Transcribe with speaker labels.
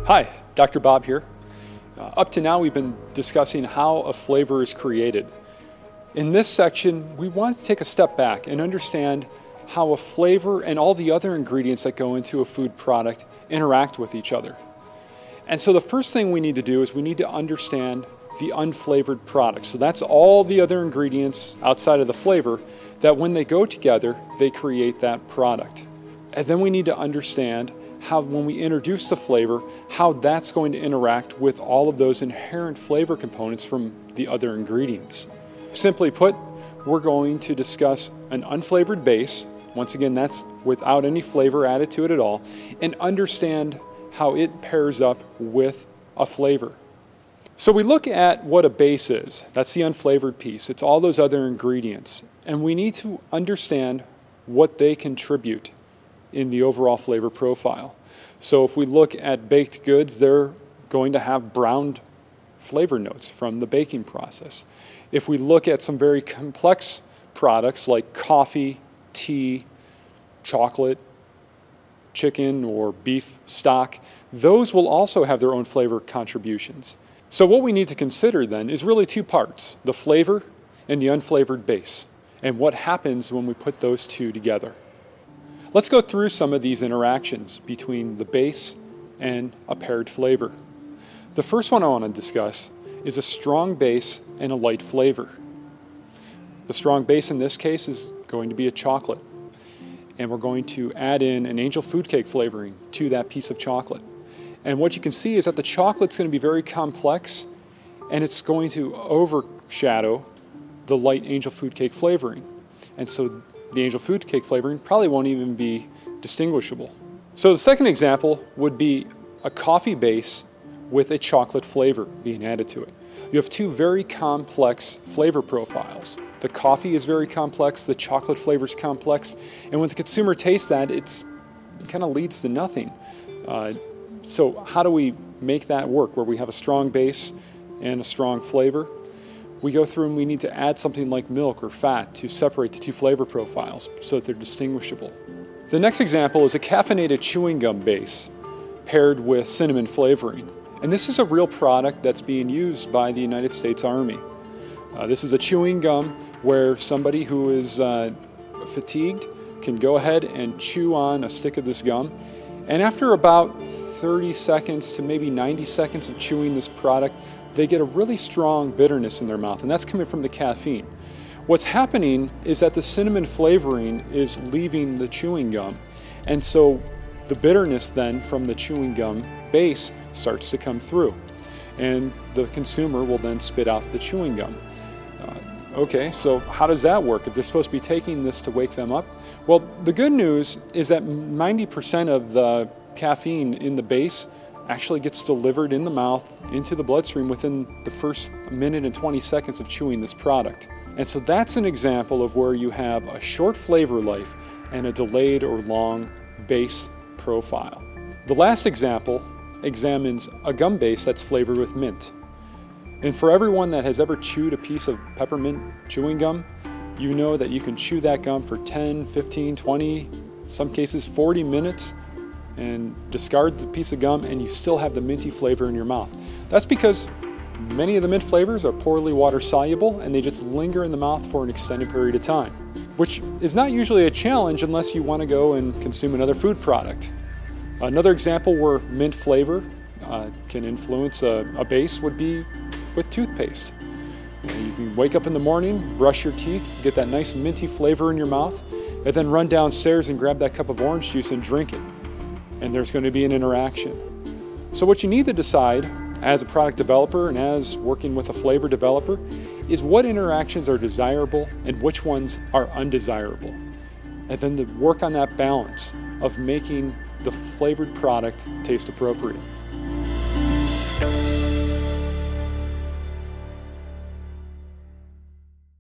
Speaker 1: Hi, Dr. Bob here. Up to now we've been discussing how a flavor is created. In this section we want to take a step back and understand how a flavor and all the other ingredients that go into a food product interact with each other. And so the first thing we need to do is we need to understand the unflavored product. So that's all the other ingredients outside of the flavor that when they go together they create that product. And then we need to understand how when we introduce the flavor, how that's going to interact with all of those inherent flavor components from the other ingredients. Simply put, we're going to discuss an unflavored base. Once again, that's without any flavor added to it at all, and understand how it pairs up with a flavor. So we look at what a base is. That's the unflavored piece. It's all those other ingredients. And we need to understand what they contribute in the overall flavor profile. So if we look at baked goods, they're going to have browned flavor notes from the baking process. If we look at some very complex products like coffee, tea, chocolate, chicken or beef stock, those will also have their own flavor contributions. So what we need to consider then is really two parts, the flavor and the unflavored base, and what happens when we put those two together. Let's go through some of these interactions between the base and a paired flavor. The first one I want to discuss is a strong base and a light flavor. The strong base in this case is going to be a chocolate, and we're going to add in an angel food cake flavoring to that piece of chocolate. And what you can see is that the chocolate's going to be very complex, and it's going to overshadow the light angel food cake flavoring. And so the angel food cake flavoring probably won't even be distinguishable. So the second example would be a coffee base with a chocolate flavor being added to it. You have two very complex flavor profiles. The coffee is very complex, the chocolate flavor is complex, and when the consumer tastes that, it kind of leads to nothing. So how do we make that work where we have a strong base and a strong flavor? We go through and we need to add something like milk or fat to separate the two flavor profiles so that they're distinguishable. The next example is a caffeinated chewing gum base paired with cinnamon flavoring. And this is a real product that's being used by the United States Army. This is a chewing gum where somebody who is fatigued can go ahead and chew on a stick of this gum. And after about 30 seconds to maybe 90 seconds of chewing this product, they get a really strong bitterness in their mouth, and that's coming from the caffeine. What's happening is that the cinnamon flavoring is leaving the chewing gum, and so the bitterness then from the chewing gum base starts to come through, and the consumer will then spit out the chewing gum. Okay, so how does that work if they're supposed to be taking this to wake them up? Well, the good news is that 90% of the caffeine in the base actually gets delivered in the mouth into the bloodstream within the first minute and 20 seconds of chewing this product. And so that's an example of where you have a short flavor life and a delayed or long base profile. The last example examines a gum base that's flavored with mint. And for everyone that has ever chewed a piece of peppermint chewing gum, you know that you can chew that gum for 10, 15, 20, in some cases 40 minutes and discard the piece of gum and you still have the minty flavor in your mouth. That's because many of the mint flavors are poorly water soluble and they just linger in the mouth for an extended period of time, which is not usually a challenge unless you want to go and consume another food product. Another example where mint flavor can influence a base would be with toothpaste. You can wake up in the morning, brush your teeth, get that nice minty flavor in your mouth, and then run downstairs and grab that cup of orange juice and drink it. And there's going to be an interaction. So what you need to decide as a product developer and as working with a flavor developer is what interactions are desirable and which ones are undesirable. And then to work on that balance of making the flavored product taste appropriate.